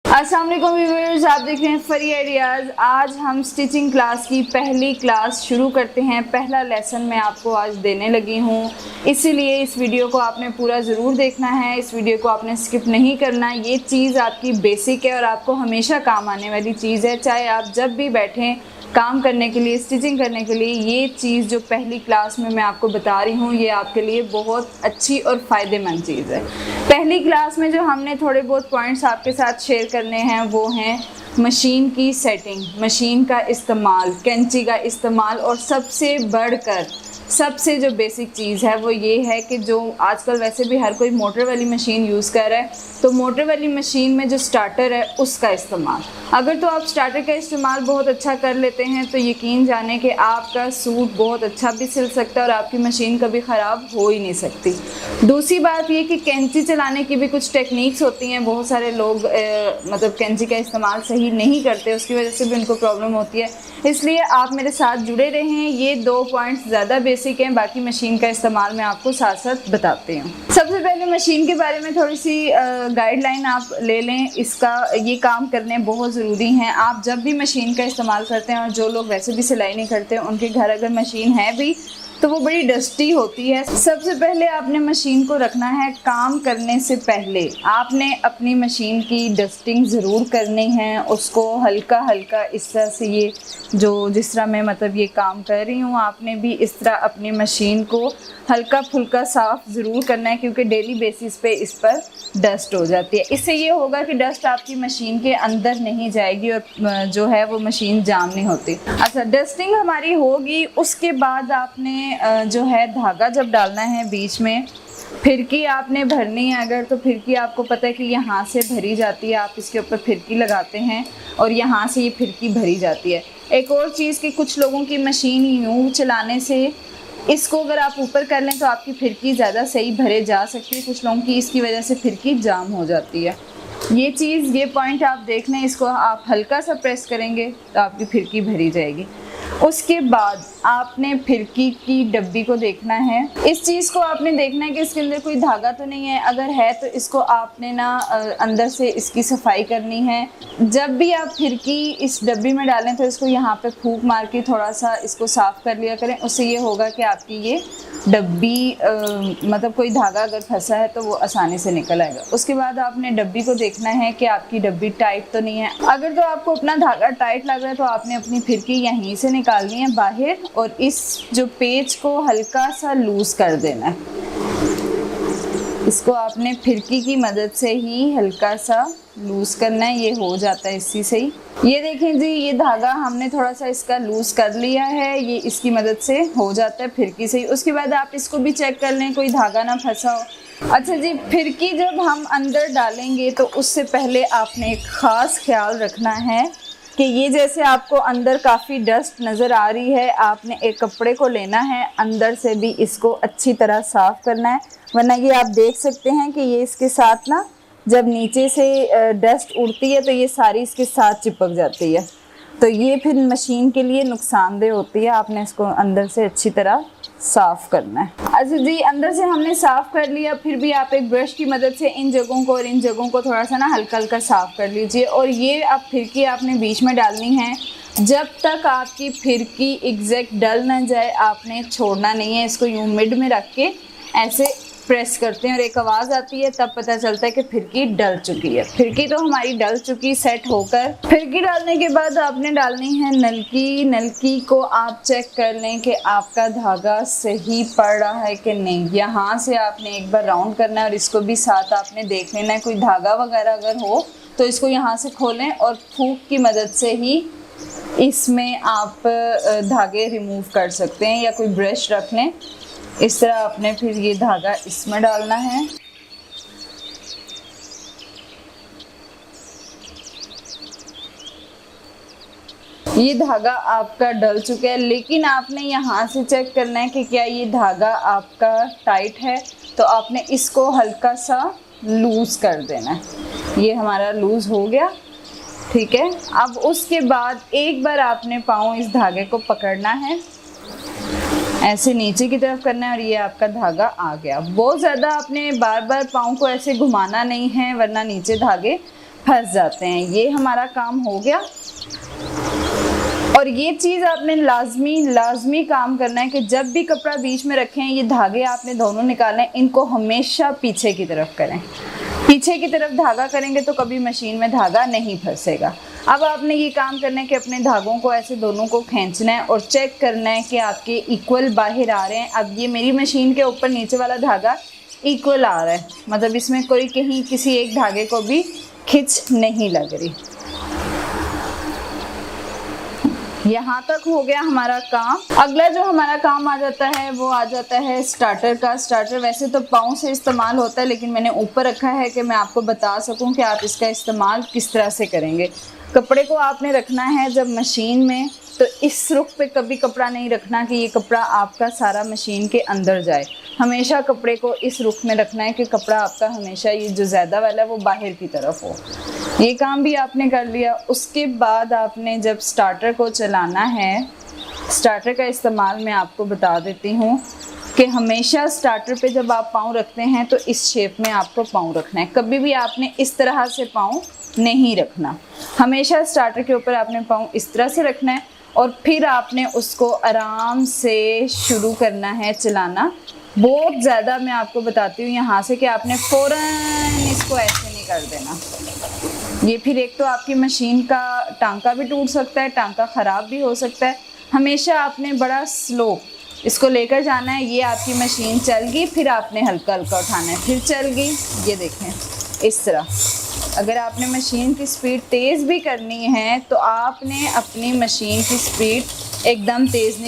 अस्सलाम वालेकुम व्यूअर्स, आप देख रहे हैं फरी आइडियाज़। आज हम स्टिचिंग क्लास की पहली क्लास शुरू करते हैं। पहला लेसन मैं आपको आज देने लगी हूँ, इसीलिए इस वीडियो को आपने पूरा ज़रूर देखना है। इस वीडियो को आपने स्किप नहीं करना। ये चीज़ आपकी बेसिक है और आपको हमेशा काम आने वाली चीज़ है। चाहे आप जब भी बैठें काम करने के लिए, स्टिचिंग करने के लिए, ये चीज़ जो पहली क्लास में मैं आपको बता रही हूँ ये आपके लिए बहुत अच्छी और फ़ायदेमंद चीज़ है। पहली क्लास में जो हमने थोड़े बहुत पॉइंट्स आपके साथ शेयर करने हैं वो हैं मशीन की सेटिंग, मशीन का इस्तेमाल, कैंची का इस्तेमाल, और सबसे बढ़कर सबसे जो बेसिक चीज़ है वो ये है कि जो आजकल वैसे भी हर कोई मोटर वाली मशीन यूज़ कर रहा है, तो मोटर वाली मशीन में जो स्टार्टर है उसका इस्तेमाल। अगर तो आप स्टार्टर का इस्तेमाल बहुत अच्छा कर लेते हैं तो यकीन जाने कि आपका सूट बहुत अच्छा भी सिल सकता है और आपकी मशीन कभी ख़राब हो ही नहीं सकती। दूसरी बात ये कि कैंची चलाने की भी कुछ टेक्निक्स होती हैं। बहुत सारे लोग मतलब कैंची का इस्तेमाल सही नहीं करते, उसकी वजह से भी उनको प्रॉब्लम होती है। इसलिए आप मेरे साथ जुड़े रहें। ये 2 पॉइंट्स ज़्यादा बेसिक हैं, बाकी मशीन का इस्तेमाल मैं आपको साथ साथ बताती हूँ। सबसे पहले मशीन के बारे में थोड़ी सी गाइडलाइन आप ले लें। इसका ये काम करने बहुत ज़रूरी हैं। आप जब भी मशीन का इस्तेमाल करते हैं, और जो लोग वैसे भी सिलाई नहीं करते उनके घर अगर मशीन है भी तो वो बड़ी डस्टी होती है। सबसे पहले आपने मशीन को रखना है। काम करने से पहले आपने अपनी मशीन की डस्टिंग ज़रूर करनी है, उसको हल्का हल्का इस तरह से, ये जो जिस तरह मैं मतलब ये काम कर रही हूँ, आपने भी इस तरह अपनी मशीन को हल्का फुल्का साफ़ ज़रूर करना है, क्योंकि डेली बेसिस पे इस पर डस्ट हो जाती है। इससे ये होगा कि डस्ट आपकी मशीन के अंदर नहीं जाएगी और जो है वो मशीन जाम नहीं होती। अच्छा, डस्टिंग हमारी होगी, उसके बाद आपने जो है धागा जब डालना है बीच में, फिरकी आपने भरनी है। अगर तो फिरकी आपको पता है कि यहाँ से भरी जाती है, आप इसके ऊपर फिरकी लगाते हैं और यहाँ से ये फिरकी भरी जाती है। एक और चीज़ कि कुछ लोगों की मशीन यूँ चलाने से इसको अगर आप ऊपर कर लें तो आपकी फिरकी ज़्यादा सही भरे जा सकती है, कुछ लोगों की इसकी वजह से फिरकी जाम हो जाती है। ये चीज़, ये पॉइंट आप देख लें। इसको आप हल्का सा प्रेस करेंगे तो आपकी फिरकी भरी जाएगी। उसके बाद आपने फिरकी की डब्बी को देखना है। इस चीज़ को आपने देखना है कि इसके अंदर कोई धागा तो नहीं है। अगर है तो इसको आपने ना अंदर से इसकी सफाई करनी है। जब भी आप फिरकी इस डब्बी में डालें तो इसको यहाँ पे फूंक मार के थोड़ा सा इसको साफ़ कर लिया करें। उससे ये होगा कि आपकी ये डब्बी मतलब कोई धागा अगर फंसा है तो वो आसानी से निकल आएगा। उसके बाद आपने डब्बी को देखना है कि आपकी डब्बी टाइट तो नहीं है। अगर तो आपको अपना धागा टाइट लग रहा है तो आपने अपनी फिरकी यहीं से निकालनी है बाहर, और इस जो पेच को हल्का सा लूज कर देना है। इसको आपने फिरकी की मदद से ही हल्का सा लूज करना है। ये हो जाता है इसी से ही। ये देखें जी, ये धागा हमने थोड़ा सा इसका लूज कर लिया है, ये इसकी मदद से हो जाता है फिरकी से ही। उसके बाद आप इसको भी चेक कर लें कोई धागा ना फंसा हो। अच्छा जी, फिरकी जब हम अंदर डालेंगे तो उससे पहले आपने एक ख़ास ख्याल रखना है कि ये जैसे आपको अंदर काफ़ी डस्ट नज़र आ रही है, आपने एक कपड़े को लेना है, अंदर से भी इसको अच्छी तरह साफ़ करना है, वरना ये आप देख सकते हैं कि ये इसके साथ ना जब नीचे से डस्ट उड़ती है तो ये सारी इसके साथ चिपक जाती है, तो ये फिर मशीन के लिए नुकसानदेह होती है। आपने इसको अंदर से अच्छी तरह साफ़ करना है। अच्छा जी, अंदर से हमने साफ़ कर लिया, फिर भी आप एक ब्रश की मदद से इन जगहों को और इन जगहों को थोड़ा सा ना हल्का हल्का साफ़ कर लीजिए। और ये अब फिरकी आपने बीच में डालनी है। जब तक आपकी फिरकी एग्जैक्ट डल ना जाए आपने छोड़ना नहीं है। इसको यूँ मिड में रख के ऐसे प्रेस करते हैं और एक आवाज़ आती है, तब पता चलता है कि फिरकी डल चुकी है। फिरकी तो हमारी डल चुकी सेट होकर। फिरकी डालने के बाद आपने डालनी है नलकी। नलकी को आप चेक कर लें कि आपका धागा सही पड़ रहा है कि नहीं। यहाँ से आपने एक बार राउंड करना है और इसको भी साथ आपने देख लेना है। कोई धागा वगैरह अगर हो तो इसको यहाँ से खोलें और फूंक की मदद से ही इसमें आप धागे रिमूव कर सकते हैं, या कोई ब्रश रख लें। इस तरह आपने फिर ये धागा इसमें डालना है। ये धागा आपका डल चुका है, लेकिन आपने यहाँ से चेक करना है कि क्या ये धागा आपका टाइट है, तो आपने इसको हल्का सा लूज कर देना है। ये हमारा लूज हो गया, ठीक है। अब उसके बाद एक बार आपने पाँव इस धागे को पकड़ना है, ऐसे नीचे की तरफ करना है और ये आपका धागा आ गया। बहुत ज़्यादा आपने बार बार पाँव को ऐसे घुमाना नहीं है, वरना नीचे धागे फंस जाते हैं। ये हमारा काम हो गया। और ये चीज़ आपने लाजमी काम करना है कि जब भी कपड़ा बीच में रखें, ये धागे आपने दोनों निकालने, इनको हमेशा पीछे की तरफ करें। पीछे की तरफ धागा करेंगे तो कभी मशीन में धागा नहीं फंसेगा। अब आपने ये काम करना है कि अपने धागों को ऐसे दोनों को खींचना है और चेक करना है कि आपके इक्वल बाहर आ रहे हैं। अब ये मेरी मशीन के ऊपर नीचे वाला धागा इक्वल आ रहा है, मतलब इसमें कोई कहीं किसी एक धागे को भी खिंच नहीं लग रही। यहाँ तक हो गया हमारा काम। अगला जो हमारा काम आ जाता है वो आ जाता है स्टार्टर का। स्टार्टर वैसे तो पाँव से इस्तेमाल होता है, लेकिन मैंने ऊपर रखा है कि मैं आपको बता सकूं कि आप इसका इस्तेमाल किस तरह से करेंगे। कपड़े को आपने रखना है जब मशीन में, तो इस रुख पे कभी कपड़ा नहीं रखना कि ये कपड़ा आपका सारा मशीन के अंदर जाए। हमेशा कपड़े को इस रुख में रखना है कि कपड़ा आपका हमेशा ये जो ज़्यादा वाला है वो बाहर की तरफ हो। ये काम भी आपने कर लिया। उसके बाद आपने जब स्टार्टर को चलाना है, स्टार्टर का इस्तेमाल मैं आपको बता देती हूँ कि हमेशा स्टार्टर पे जब आप पाँव रखते हैं तो इस शेप में आपको पाँव रखना है। कभी भी आपने इस तरह से पाँव नहीं रखना। हमेशा स्टार्टर के ऊपर आपने पाँव इस तरह से रखना है और फिर आपने उसको आराम से शुरू करना है चलाना। बहुत ज़्यादा मैं आपको बताती हूँ यहाँ से कि आपने फ़ौरन इसको ऐसे नहीं कर देना। ये फिर एक तो आपकी मशीन का टांका भी टूट सकता है, टांका ख़राब भी हो सकता है। हमेशा आपने बड़ा स्लो इसको लेकर जाना है। ये आपकी मशीन चल गई, फिर आपने हल्का हल्का उठाना है, फिर चल गई। ये देखें इस तरह। अगर आपने मशीन की स्पीड तेज़ भी करनी है तो आपने अपनी मशीन की स्पीड एकदम तेज़ नहीं